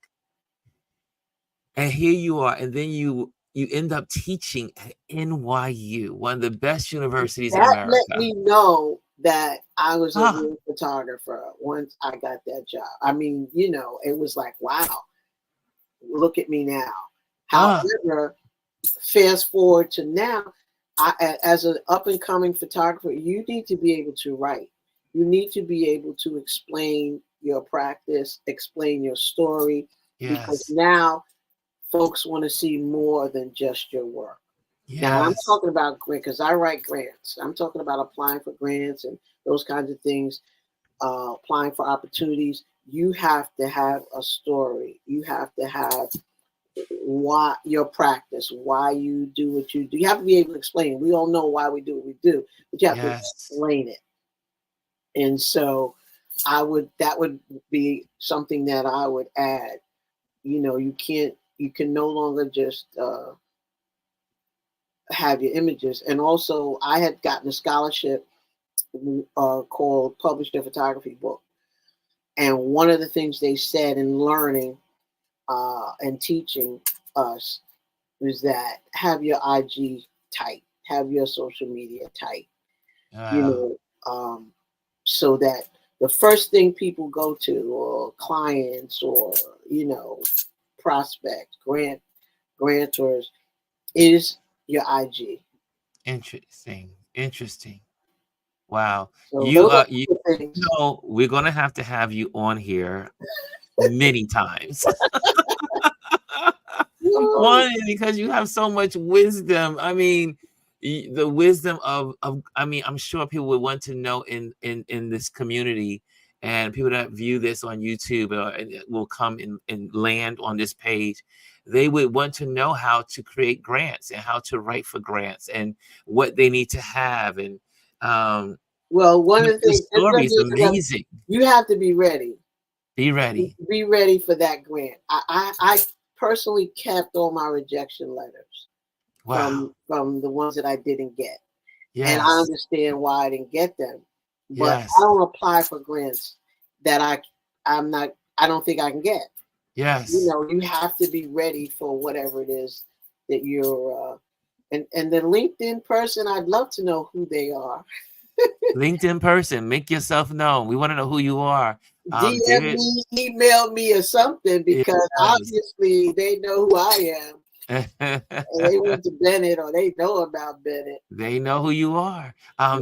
And here you are. And then you end up teaching at NYU, one of the best universities in America.
Let me know that I was a real photographer once I got that job. It was like, wow, look at me now. However, fast forward to now, as an up-and-coming photographer, you need to be able to write. You need to be able to explain your practice, explain your story, because now folks want to see more than just your work. Now, I'm talking about grants, because I write grants. I'm talking about applying for grants and those kinds of things, applying for opportunities. You have to have a story. You have to have why your practice, why you do what you do. You have to be able to explain it. We all know why we do what we do, but you have to explain it. And so that would be something that I would add. You can no longer just have your images. And also, I had gotten a scholarship called Publish Their Photography Book. And one of the things they said in learning and teaching us is that have your IG tight, have your social media tight, so that the first thing people go to, or clients, or prospects, grantors, is your IG.
Interesting. Wow.
So
We're gonna have to have you on here many times. One, because you have so much wisdom. I mean, the wisdom of I mean, I'm sure people would want to know in this community, and people that view this on YouTube will come and land on this page. They would want to know how to create grants and how to write for grants and what they need to have. And
well, one of the things,
story is amazing.
You have to be ready.
Be ready.
Be ready for that grant. I personally kept all my rejection letters from the ones that I didn't get. Yes. And I understand why I didn't get them. But I don't apply for grants that I don't think I can get.
Yes.
You have to be ready for whatever it is that you're and the LinkedIn person, I'd love to know who they are.
LinkedIn person, make yourself known. We want to know who you are.
DM me, email me or something, because obviously they know who I am. And they went to Bennett, or they know about Bennett.
They know who you are.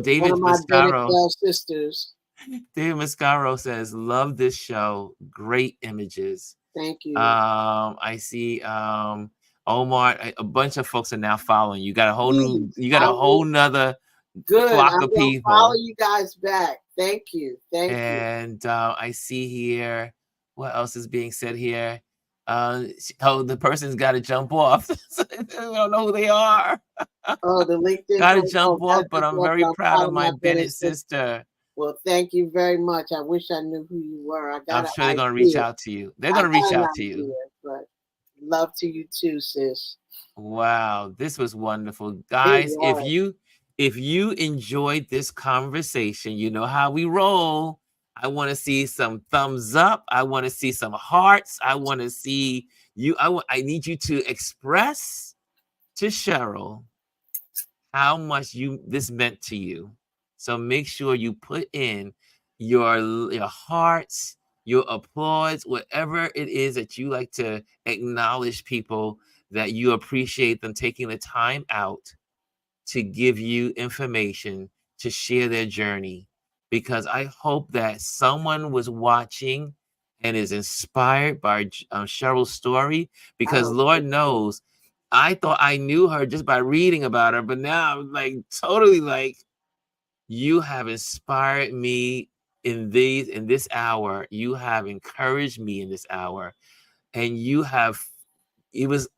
David
one of my
Mascaro.
Bennett sisters.
David Mascaro says, "Love this show. Great images."
Thank you.
I see. Omar, a bunch of folks are now following you. Got a whole new. You got a whole nother.
Good.
Flock of people.
Follow you guys back. Thank you. Thank you.
And I see here, what else is being said here? The person's got to jump off. They don't know who they are.
Oh, the LinkedIn.
Got to jump off, but I'm very proud of my Bennett sister.
Well, thank you very much. I wish I knew who you were.
I'm sure they're going to reach out to you. They're going to reach out to you.
But love to you too, sis.
Wow, this was wonderful. Guys, if you enjoyed this conversation, you know how we roll. I want to see some thumbs up. I want to see some hearts. I want to see you. I need you to express to Cheryl how much this meant to you. So make sure you put in your hearts, your applause, whatever it is that you like to acknowledge people, that you appreciate them taking the time out to give you information, to share their journey. Because I hope that someone was watching and is inspired by Cheryl's story, because Lord knows, I thought I knew her just by reading about her, but now I'm like totally like, you have inspired me in this hour. You have encouraged me in this hour, and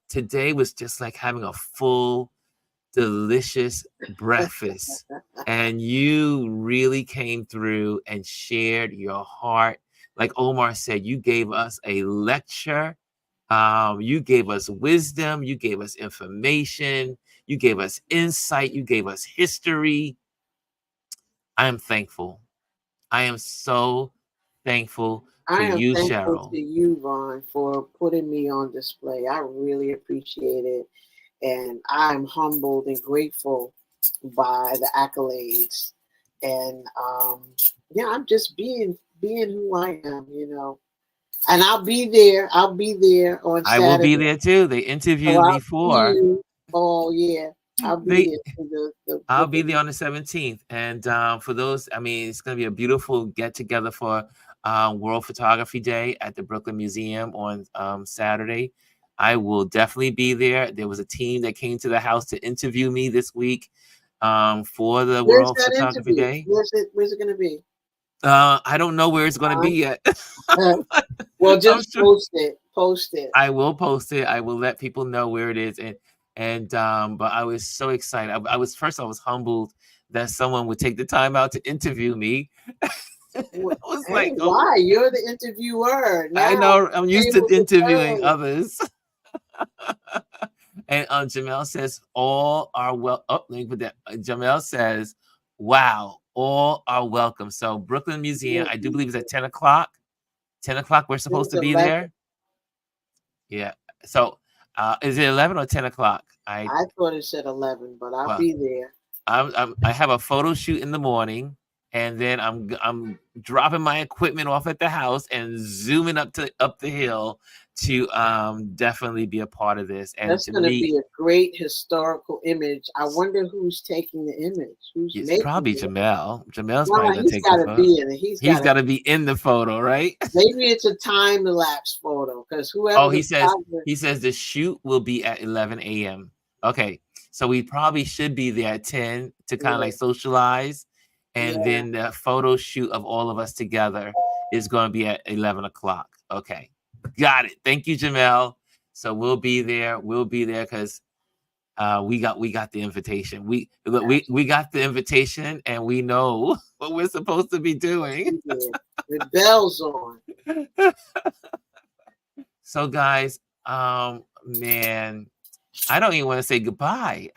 today was just like having a full, delicious breakfast. And you really came through and shared your heart. Like Omar said, you gave us a lecture. You gave us wisdom. You gave us information. You gave us insight. You gave us history. I am thankful. I am so thankful to you, Cheryl.
To you, Ron, for putting me on display. I really appreciate it. And I'm humbled and grateful by the accolades. And I'm just being who I am, And I'll be there. I'll be there on Saturday.
I will be there too. They interviewed me for.
Oh yeah. I'll be there.
I'll be there on the 17th. And for those, it's going to be a beautiful get together for World Photography Day at the Brooklyn Museum on Saturday. I will definitely be there. There was a team that came to the house to interview me this week for the World Photography Day.
Where's it going to be?
I don't know where it's going to be yet.
Well, just post it.
I will post it. I will let people know where it is. But I was so excited. I was humbled that someone would take the time out to interview me. I was
Hey,
like, oh,
why? You're the interviewer.
I
Now
know I'm
the
used to
tables are
interviewing
turned.
others. And Jamel says, all are well. Oh, let me put that. Jamel says, wow, all are welcome. So Brooklyn Museum, I do believe is at 10 o'clock. 10 o'clock, we're supposed
It's
to be
11.
there. Yeah. So is it 11 or 10 o'clock?
I thought it said 11, but I'll
Well,
be there.
I have a photo shoot in the morning, and then I'm dropping my equipment off at the house and zooming up the hill to definitely be a part of this. And
That's
to
going to
me,
be a great historical image. I wonder who's taking the image, who's
it's
making
probably
it.
Jamel. Jamel's probably
Well,
gonna
he's
take the
got to
photo.
be in it. He's
He's
got
got
to.
to be in the photo, right?
Maybe it's a time lapse photo because whoever
Oh,
the photographer.
he says the shoot will be at 11 a.m. Okay, so we probably should be there at 10 to kind of
Yeah,
like socialize, and
yeah.
then the photo shoot of all of us together is going to be at 11 o'clock. Okay, got it. Thank you, Jamel. So we'll be there. We'll be there because we got the invitation. We got the invitation, and we know what we're supposed to be doing.
Yeah. With bells on.
So guys, man, I don't even want to say goodbye.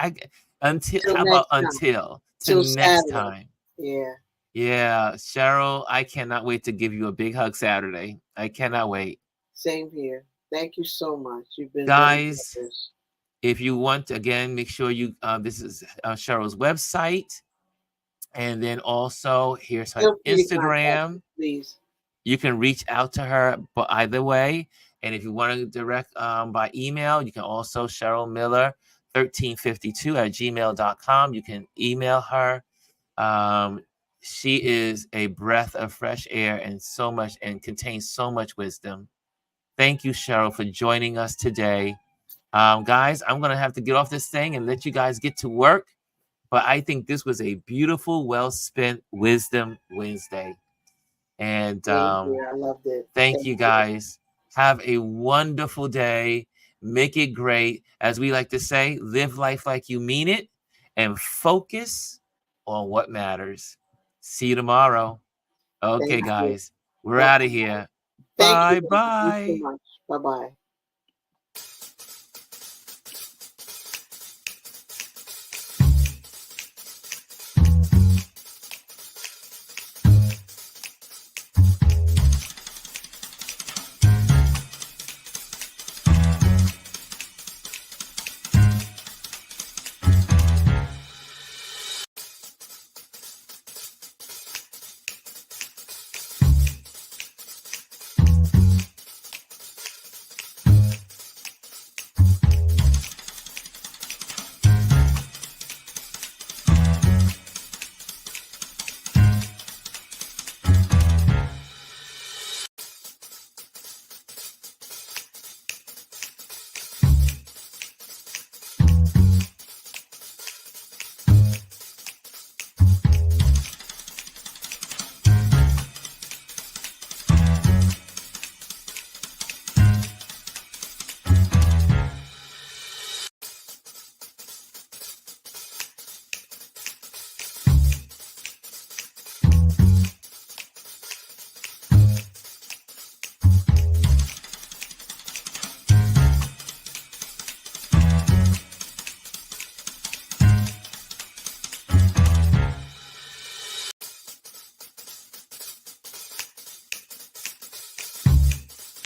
Until
Till
how about
next time.
until to
Till
next
Saturday.
time?
Yeah.
Yeah, Cheryl, I cannot wait to give you a big hug Saturday. I cannot wait.
Same here. Thank you so much. You've been very
Guys,
generous.
if you want, again, make sure you, this is Cheryl's website. And then also, here's her
Feel free to contact me,
Instagram.
please.
You can reach out to her, but either way. And if you want to direct by email, you can also Cheryl Miller 1352 at gmail.com. You can email her. She is a breath of fresh air and so much and contains so much wisdom. Thank you, Cheryl, for joining us today. Guys, I'm going to have to get off this thing and let you guys get to work. But I think this was a beautiful, well-spent Wisdom Wednesday. And
I loved it.
thank you, guys. Have a wonderful day. Make it great. As we like to say, live life like you mean it and focus on what matters. See you tomorrow. Okay, guys. We're out of here.
Thank you.
Bye-bye.
Thank you so much. Bye-bye.